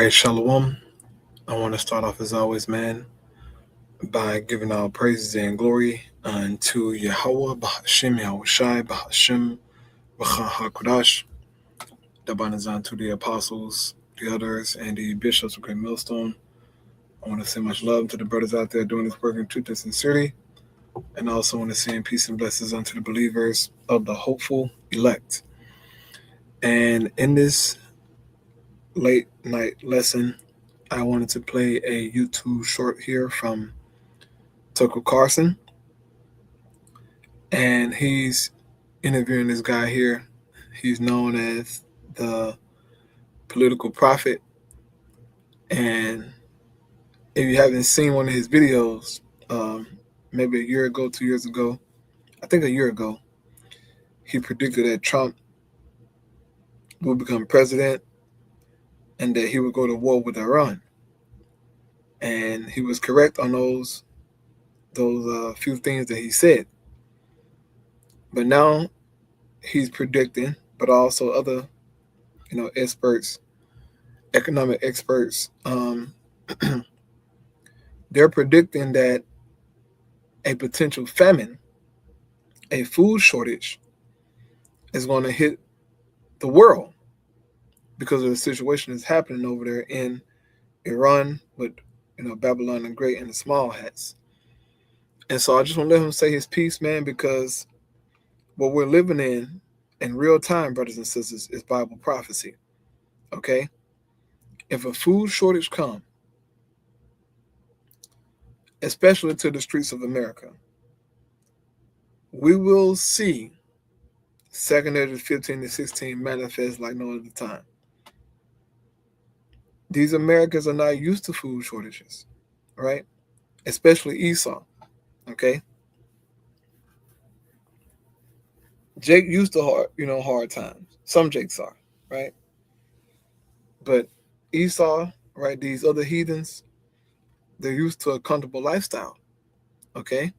right, Shalom. I want to start off as always, man, by giving all praises and glory unto Yahweh, Bahashim, Yahushai, Bahashim, HaKodash, Dabanazan to the apostles, the elders, and the bishops of Great Millstone. I want to send much love to the brothers out there doing this work in truth and sincerity, and also want to send peace and blessings unto the believers of the hopeful elect. And in this late night lesson, I wanted to play a YouTube short here from Tucker Carlson, and he's interviewing this guy here. He's known as the political prophet, and if you haven't seen one of his videos, maybe a year ago, 2 years ago, I think a year ago, he predicted that Trump would become president and that he would go to war with Iran. And he was correct on those few things that he said. But now he's predicting, but also other, experts, economic experts, they're predicting that a potential famine, a food shortage, is going to hit the world because of the situation that's happening over there in Iran with, Babylon the Great and the small hats. And so I just want to let him say his piece, man, because what we're living in real time, brothers and sisters, is Bible prophecy. Okay? If a food shortage comes, especially to the streets of America, we will see 2nd Ezra 15 to 16 manifest like no other time. These Americans are not used to food shortages, right? Especially Esau, okay? Jake used to hard times. Some Jakes are, right? But Esau, right, these other heathens, they're used to a comfortable lifestyle, okay?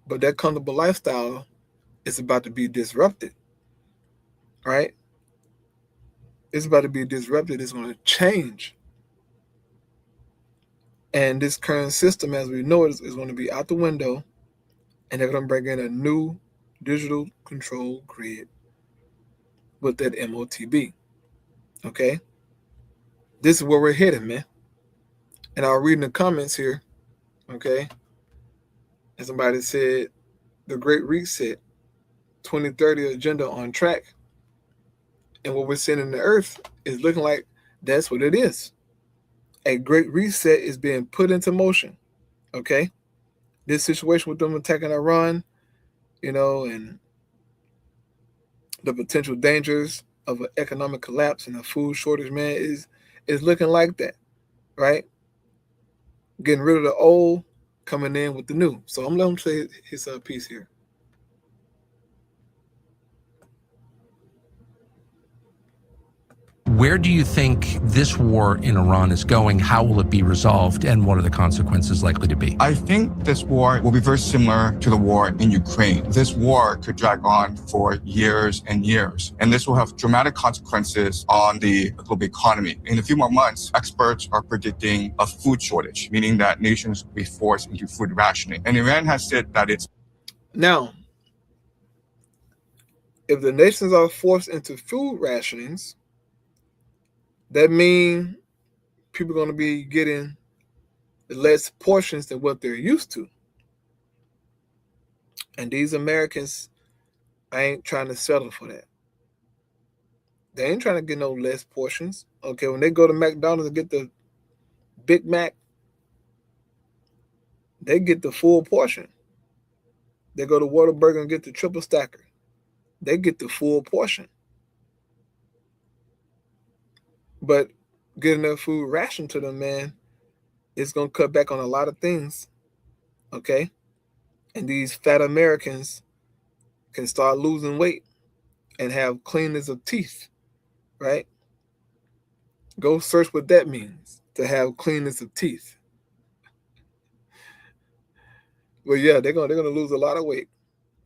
But that comfortable lifestyle is about to be disrupted, right? It's about to be disrupted. It's going to change. And this current system, as we know it, is going to be out the window, and they're going to bring in a new digital control grid with that MOTB, okay? This is where we're headed, man. And I'll read in the comments here, okay? And somebody said, the Great Reset, 2030 agenda on track. And what we're seeing in the earth is looking like that's what it is. A great reset is being put into motion, okay? This situation with them attacking Iran, and the potential dangers of an economic collapse and a food shortage, man, is looking like that, right? Getting rid of the old, coming in with the new. So I'm letting him say his piece here. Where do you think this war in Iran is going? How will it be resolved? And what are the consequences likely to be? I think this war will be very similar to the war in Ukraine. This war could drag on for years and years, and this will have dramatic consequences on the global economy. In a few more months, experts are predicting a food shortage, meaning that nations will be forced into food rationing. And Iran has said that it's... Now, if the nations are forced into food rationings, that means people are going to be getting less portions than what they're used to. And these Americans ain't trying to settle for that. They ain't trying to get no less portions. Okay, when they go to McDonald's and get the Big Mac, they get the full portion. They go to Whataburger and get the triple stacker. They get the full portion. But getting their food ration to them, man, it's going to cut back on a lot of things, okay? And these fat Americans can start losing weight and have cleanness of teeth, right? Go search what that means, to have cleanness of teeth. Well, yeah, they're gonna lose a lot of weight,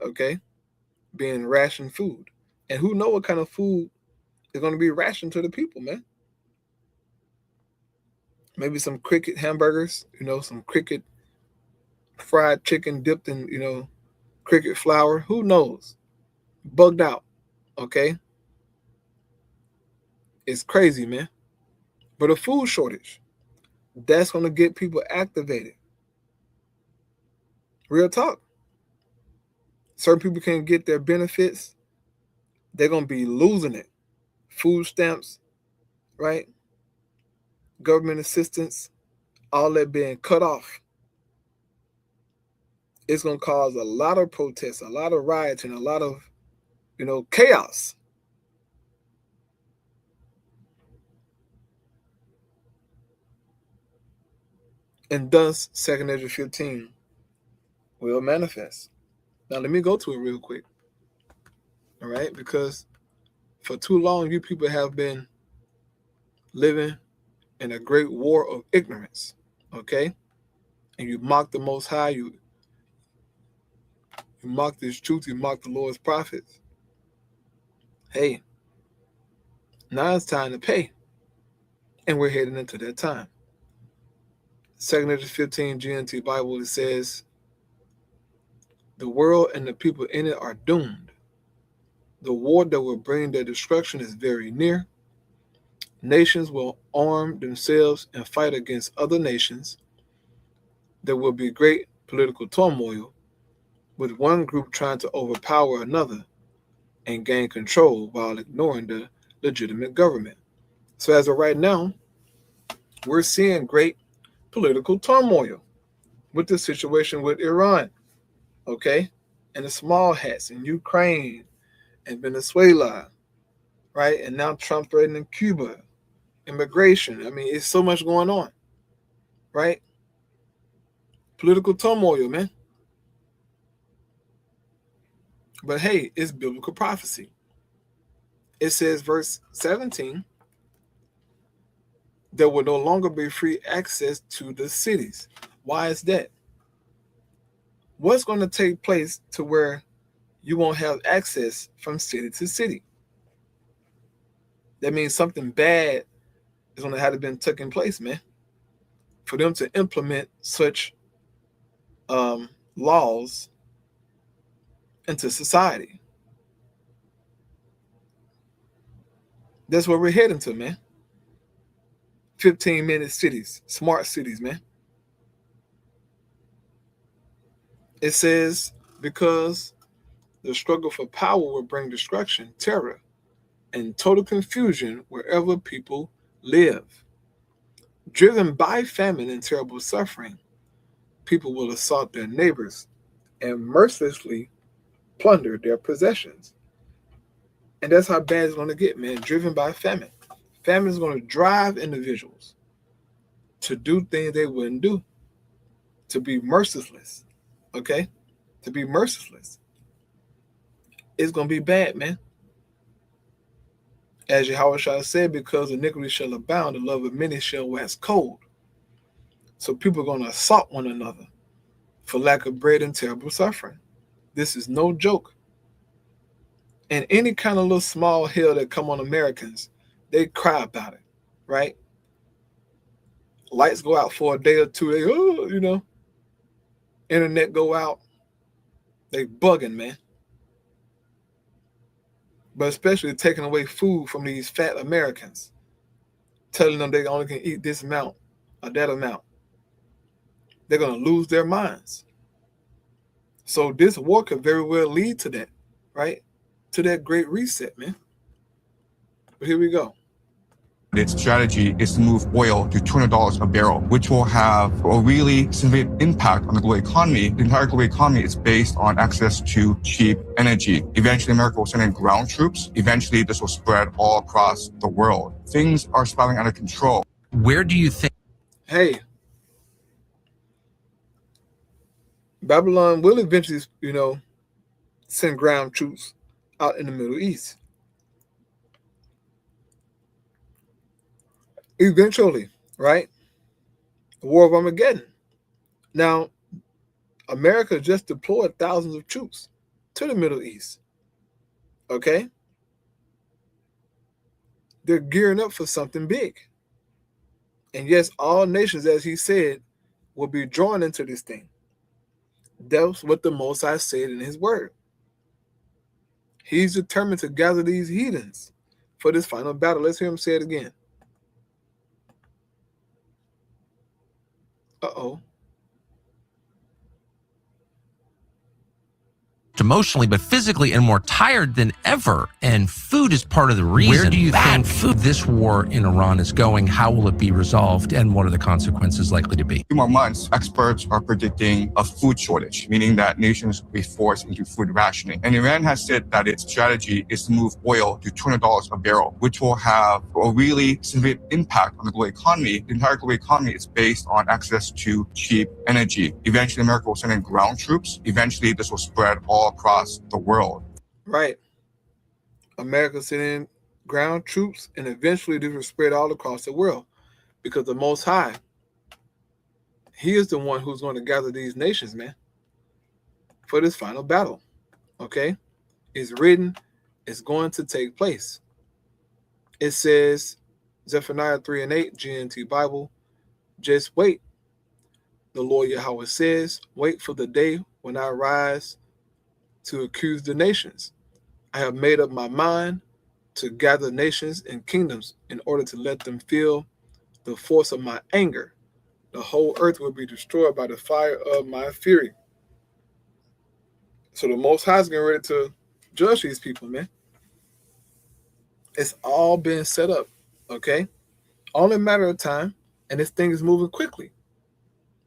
okay? Being rationed food. And who know what kind of food is going to be rationed to the people, man? maybe some cricket hamburgers, some cricket fried chicken dipped in, cricket flour. Who knows? Bugged out. Okay. It's crazy, man. But a food shortage, that's going to get people activated. Real talk. Certain people can't get their benefits. They're going to be losing it. Food stamps, right? Government assistance, all that being cut off. It's going to cause a lot of protests, a lot of riots, and a lot of, chaos. And thus, 2nd Ezra 15 will manifest. Now, let me go to it real quick. All right? Because for too long, you people have been living in a great war of ignorance. Okay? And you mock the Most High. You mock this truth. You mock the Lord's prophets. Hey, now it's time to pay. And we're heading into that time. 2nd Ezra 15 GNT Bible, it says, the world and the people in it are doomed. The war that will bring their destruction is very near. Nations will arm themselves and fight against other nations. There will be great political turmoil, with one group trying to overpower another and gain control while ignoring the legitimate government. So as of right now, we're seeing great political turmoil with the situation with Iran, okay? And the small hats in Ukraine and Venezuela, right? And now Trump threatening Cuba, immigration. I mean, it's so much going on, right? Political turmoil, man. But hey, it's biblical prophecy. It says, verse 17, there will no longer be free access to the cities. Why is that? What's going to take place to where you won't have access from city to city? That means something bad is going to have to been taking place, man, for them to implement such laws into society. That's what we're heading to, man. 15-minute cities, smart cities, man. It says, because the struggle for power will bring destruction, terror, and total confusion wherever people live. Driven by famine and terrible suffering, people will assault their neighbors and mercilessly plunder their possessions. And that's how bad it's going to get, man. Driven by famine. Famine is going to drive individuals to do things they wouldn't do, to be merciless, okay? To be merciless. It's going to be bad, man. As Yahweh said, because iniquity shall abound, the love of many shall wax cold. So people are going to assault one another for lack of bread and terrible suffering. This is no joke. And any kind of little small hell that come on Americans, they cry about it, right? Lights go out for a day or two, they, internet go out. They bugging, man. But especially taking away food from these fat Americans, telling them they only can eat this amount or that amount. They're going to lose their minds. So this war could very well lead to that, right? To that great reset, man. But here we go. Its strategy is to move oil to $200 a barrel, which will have a really significant impact on the global economy. The entire global economy is based on access to cheap energy. Eventually, America will send in ground troops. Eventually, this will spread all across the world. Things are spiraling out of control. Where do you think? Hey, Babylon will eventually, send ground troops out in the Middle East. Eventually, right? The War of Armageddon. Now, America just deployed thousands of troops to the Middle East. Okay? They're gearing up for something big. And yes, all nations, as he said, will be drawn into this thing. That's what the Most High said in his word. He's determined to gather these heathens for this final battle. Let's hear him say it again. Uh-oh. Emotionally, but physically and more tired than ever. And food is part of the reason. Where do you think this war in Iran is going? How will it be resolved? And what are the consequences likely to be? 2 more months, experts are predicting a food shortage, meaning that nations will be forced into food rationing. And Iran has said that its strategy is to move oil to $200 a barrel, which will have a really significant impact on the global economy. The entire global economy is based on access to cheap energy. Eventually, America will send in ground troops. Eventually, this will spread all across the world. Right. America sending ground troops, and eventually this will spread all across the world, because the Most High, he is the one who's going to gather these nations, man, for this final battle. Okay? It's written, it's going to take place. It says, Zephaniah 3:8, GNT Bible, just wait. The Lord Yahweh says, wait for the day when I rise to accuse the nations. I have made up my mind to gather nations and kingdoms in order to let them feel the force of my anger. The whole earth will be destroyed by the fire of my fury. So the Most High is getting ready to judge these people, man. It's all been set up, okay? Only a matter of time, and this thing is moving quickly,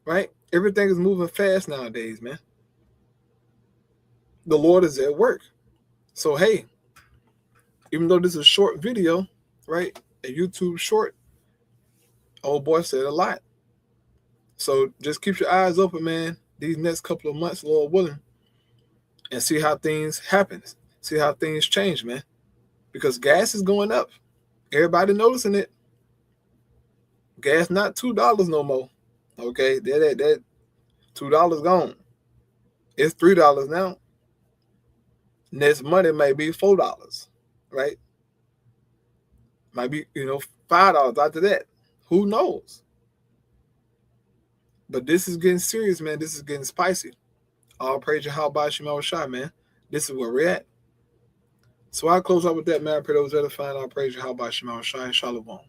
right? Everything is moving fast nowadays, man. The Lord is at work. So, hey, even though this is a short video, right, a YouTube short, old boy said a lot. So just keep your eyes open, man, these next couple of months, Lord willing, and see how things happen. See how things change, man. Because gas is going up. Everybody noticing it. Gas not $2 no more. Okay, that $2 gone. It's $3 now. Next month it may be $4, right? Might be, $5 after that. Who knows? But this is getting serious, man. This is getting spicy. All praise Yahweh Shema Shai, man. This is where we're at. So I'll close up with that, man. I pray those edifying. All praise Yahweh Shema Shai. Shalom.